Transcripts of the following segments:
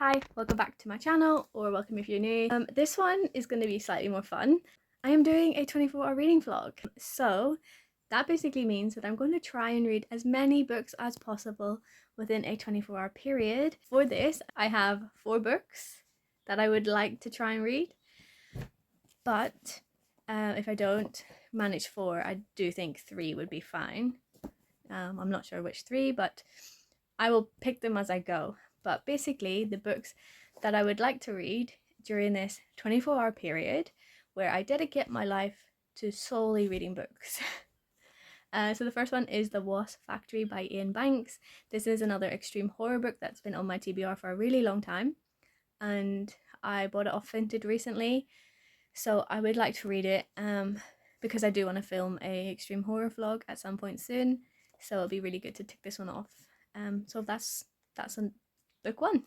Hi, welcome back to my channel, or welcome if you're new. This one is going to be slightly more fun. I am doing a 24-hour reading vlog. So that basically means that I'm going to try and read as many books as possible within a 24-hour period. For this, I have 4 books that I would like to try and read. But if I don't manage 4, I do think 3 would be fine. I'm not sure which 3, but I will pick them as I go. But basically, the books that I would like to read during this 24-hour period where I dedicate my life to solely reading books. So the first one is The Wasp Factory by Ian Banks. This is another extreme horror book that's been on my TBR for a really long time. And I bought it off Vinted recently. So I would like to read it because I do want to film a extreme horror vlog at some point soon. So it'll be really good to tick this one off. So that's book 1.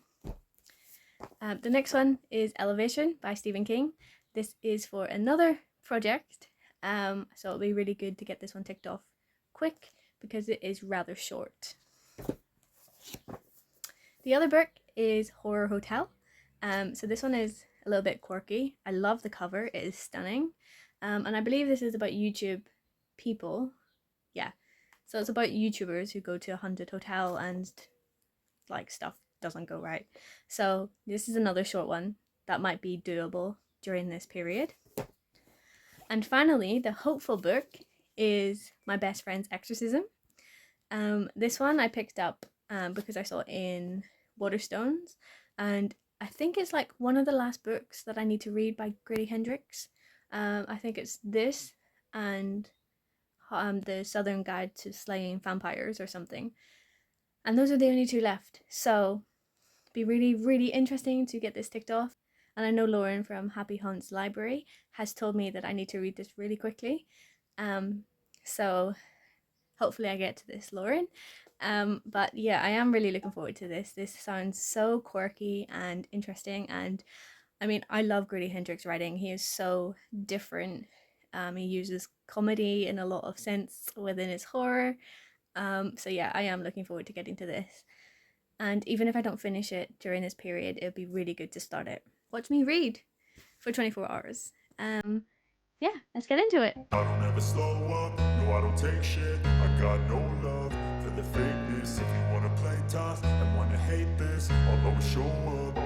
The next one is Elevation by Stephen King. This is for another project, so it'll be really good to get this one ticked off quick because it is rather short. The other book is Horror Hotel. So this one is a little bit quirky. I love the cover, it is stunning. And I believe this is about YouTube people. Yeah, so it's about YouTubers who go to a haunted hotel and like stuff doesn't go right. So this is another short one that might be doable during this period. And finally, the hopeful book is My Best Friend's Exorcism. This one I picked up because I saw it in Waterstones, and I think it's like one of the last books that I need to read by Grady Hendrix. I think it's this and the Southern Guide to Slaying Vampires or something. And those are the only 2 left. So it'd be really, really interesting to get this ticked off. And I know Lauren from Happy Hunt's library has told me that I need to read this really quickly. So hopefully I get to this, Lauren. But yeah, I am really looking forward to this. This sounds so quirky and interesting. And I mean, I love Grady Hendrix writing. He is so different. He uses comedy in a lot of sense within his horror. So yeah, I am looking forward to getting to this. And even if I don't finish it during this period, it'll be really good to start it. Watch me read for 24 hours. Yeah, let's get into it. I don't ever slow up, no I don't take shit. I got no love for the fakeness. If you wanna play tough and wanna hate this, I'll always show up.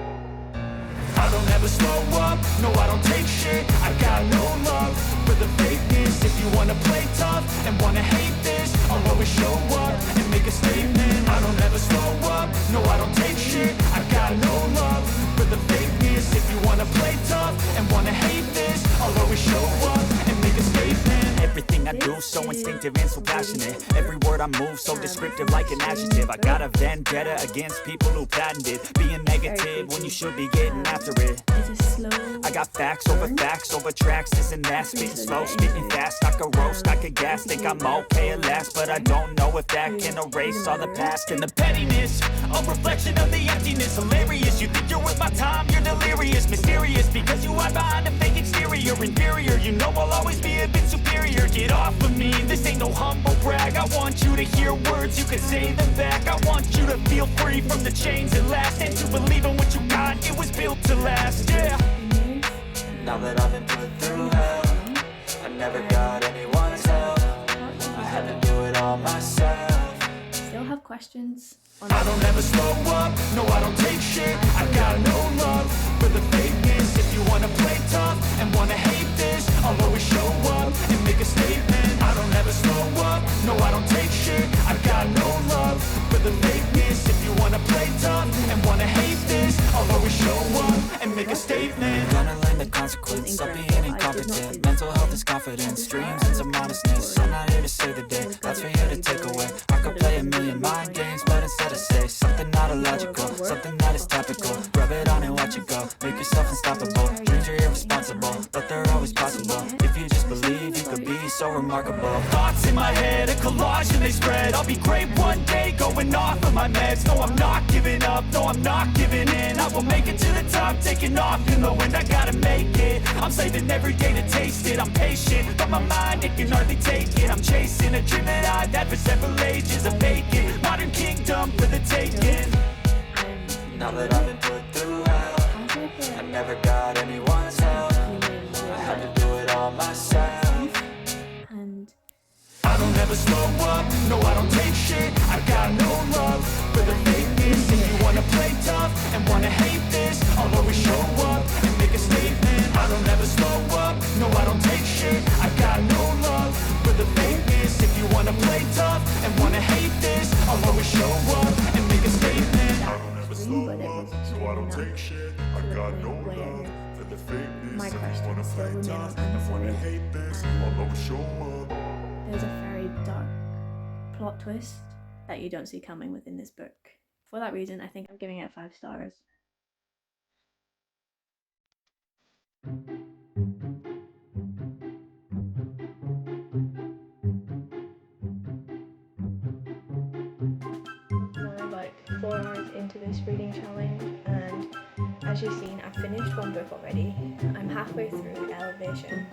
I don't ever slow up, no I don't take shit. I got no love for the fakeness. If you wanna play tough and wanna hate this, I'll always show up and make a statement. I don't ever slow up, no I don't take shit. I got no love for the fakeness. If you wanna play tough and wanna hate this, I'll always show up and make a statement. Everything I do so instinctive and so passionate. Every word I move so descriptive like an adjective. I got a vendetta against people who patented being negative when you should be getting after it. I got facts over tracks, this and that. Spitting slow, spitting fast, I could roast, I could gas. Think I'm okay at last, but I don't know if that can erase all the past. And the pettiness, a reflection of the emptiness. Hilarious, you think you're worth my time, you're delirious. Mysterious, because you hide behind a fake exterior. Inferior, you know I'll always be a bit superior. Get off of me, this ain't no humble brag. I want you to hear words, you can say them back. I want you to feel free from the chains that last, and to believe in what you got, it was built to last, yeah. Now that I've been put through hell, I never got anyone's help. I had to do it all myself. Still have questions? I don't ever slow up, no I don't take shit. I got no love for the fakeness. If you wanna play tough and wanna hate this, I'll always show up and make a statement. I don't ever slow up, no I don't take shit. I got no love for the fakeness. If you wanna play tough and wanna hate this, I'll always show up and make a statement. Gonna learn the consequence of being incompetent. Mental health is confidence, dreams and some honestness. I'm not here to save the day, that's for you to take away. I could play a million mind games, but instead of say something not illogical, something that is topical. Rub it on and watch it go, make yourself unstoppable. Dreams are irresponsible, but they're always possible. If you just believe, you could be so remarkable. Thoughts in my head, a collage and they spread. I'll be great one day, going off of my meds. No, I'm not giving up, no, I'm not giving in. I will make it to the top, taking off in the wind. I gotta make it, I'm saving every day to taste it. I'm patient, but my mind, it can hardly take it. I'm chasing a dream that I've had for several ages. A vacant modern kingdom for the taking. Now that I've been put through hell, I never got anyone's help. I had to do it all myself. And I don't ever slow up, no I don't take shit. I got no love for the fakeness. If you wanna play tough and wanna hate this, I'll always show up and make a statement. I don't ever slow up, no I don't take shit. I got no love for the fakeness. If you wanna play tough and wanna hate this, I'll always show up and make a statement. I don't ever slow up, so I don't take shit. I got no love for the fakeness. my If you question wanna still play remains tough and wanna unanswered. hate this, I'll always show up. There's a very dark plot twist that you don't see coming within this book. For that reason, I think I'm giving it 5 stars. We're about 4 hours into this reading challenge, and as you've seen, I've finished one book already. I'm halfway through Elevation,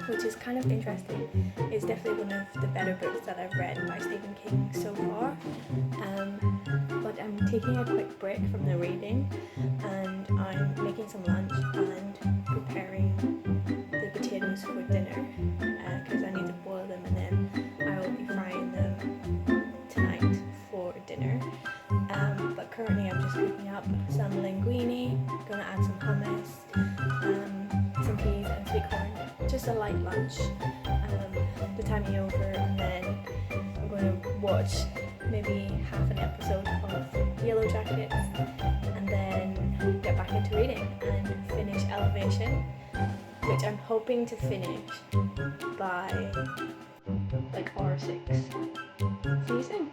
which is kind of interesting. It's definitely one of the better books that I've read by Stephen King so far. But I'm taking a quick break from the reading, and I'm making some lunch and preparing the potatoes for dinner, because I need to boil them and then I will be frying them tonight for dinner. But currently I'm just cooking up some linguine, gonna add some hummus, some peas and sweet corn, just a light lunch, the timing over, and then I'm going to watch maybe half an episode of Yellow Jackets and then get back into reading and finish Elevation, which I'm hoping to finish by like R6. See you soon.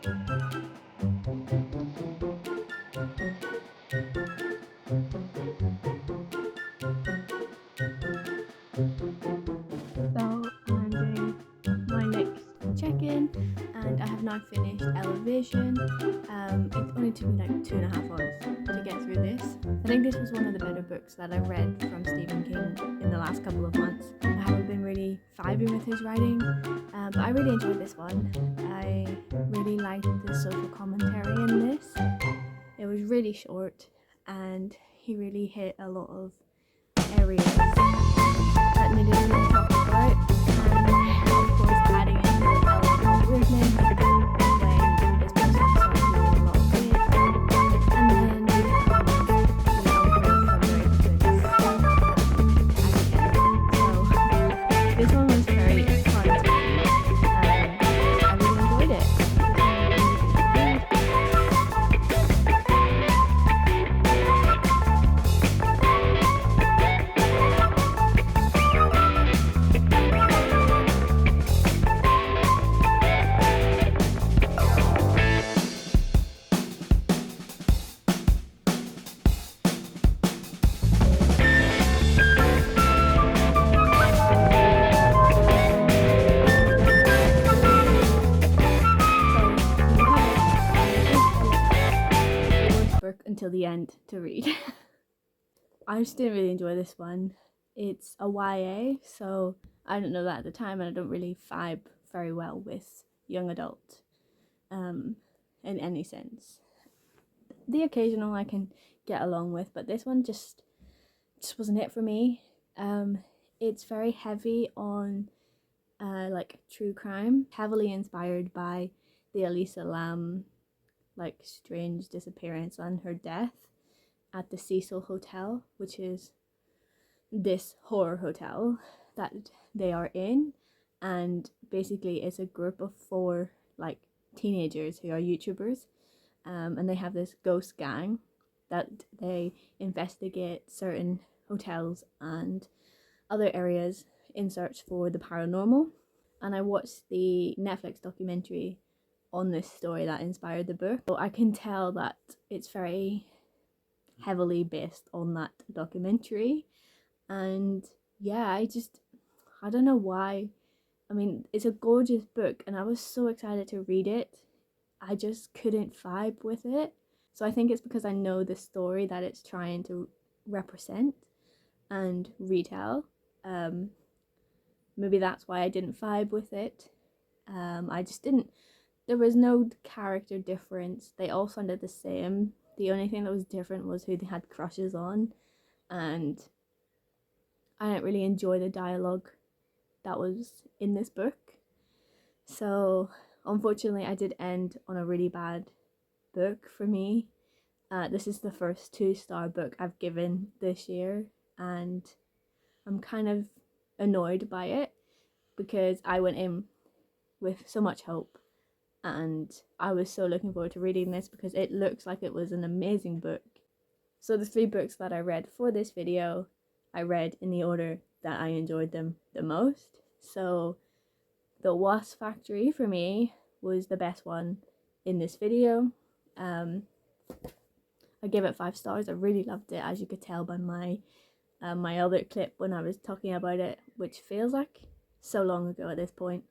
So I'm doing my next check-in, and I have now finished Elevation. It only took me like 2.5 hours to get through this. I think this was one of the better books that I've read from Stephen King in the last couple of months. I haven't been really vibing with his writing, but I really enjoyed this one. I really liked the social commentary in this. It was really short, and he really hit a lot of areas that needed to be talked about, and of course adding in the element of movement when this person starts losing a lot of weight, and then the element from their influence at the end. So this one was very fun to read, I really enjoyed it. Until the end to read. I just didn't really enjoy this one. It's a YA, so I didn't know that at the time, and I don't really vibe very well with young adult in any sense. The occasional I can get along with, but this one just wasn't it for me. It's very heavy on like true crime, heavily inspired by the Elisa Lam like strange disappearance and her death at the Cecil Hotel, which is this horror hotel that they are in, and basically it's a group of 4 like teenagers who are YouTubers, and they have this ghost gang that they investigate certain hotels and other areas in search for the paranormal. And I watched the Netflix documentary on this story that inspired the book, so I can tell that it's very heavily based on that documentary. And yeah, I don't know why. I mean, it's a gorgeous book and I was so excited to read it. I just couldn't vibe with it. So I think it's because I know the story that it's trying to represent and retell. Maybe that's why I didn't vibe with it. I just didn't. There was no character difference. They all sounded the same. The only thing that was different was who they had crushes on, and I didn't really enjoy the dialogue that was in this book. So unfortunately I did end on a really bad book for me. This is the first 2-star book I've given this year, and I'm kind of annoyed by it because I went in with so much hope and I was so looking forward to reading this because it looks like it was an amazing book. So the 3 books that I read for this video, I read in the order that I enjoyed them the most. So The Wasp Factory for me was the best one in this video. I gave it 5 stars. I really loved it, as you could tell by my other clip when I was talking about it, which feels like so long ago at this point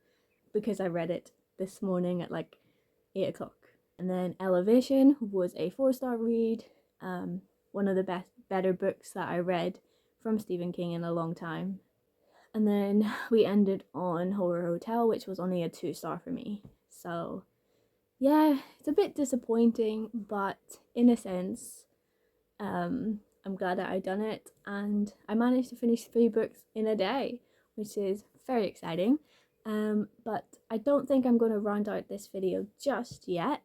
because I read it this morning at like 8 o'clock. And then Elevation was a 4-star read, one of the better books that I read from Stephen King in a long time. And then we ended on Horror Hotel, which was only a 2-star for me. So yeah, it's a bit disappointing, but in a sense, I'm glad that I done it, and I managed to finish 3 books in a day, which is very exciting. But I don't think I'm going to round out this video just yet.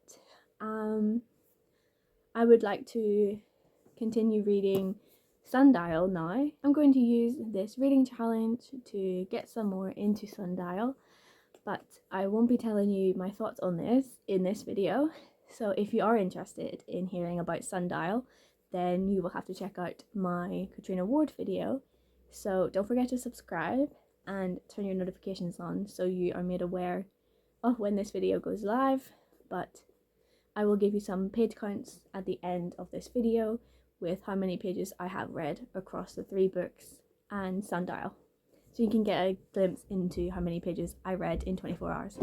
I would like to continue reading Sundial now. I'm going to use this reading challenge to get some more into Sundial, but I won't be telling you my thoughts on this in this video. So if you are interested in hearing about Sundial, then you will have to check out my Katrina Ward video. So don't forget to subscribe and turn your notifications on so you are made aware of when this video goes live. But I will give you some page counts at the end of this video with how many pages I have read across the 3 books and Sundial, so you can get a glimpse into how many pages I read in 24 hours.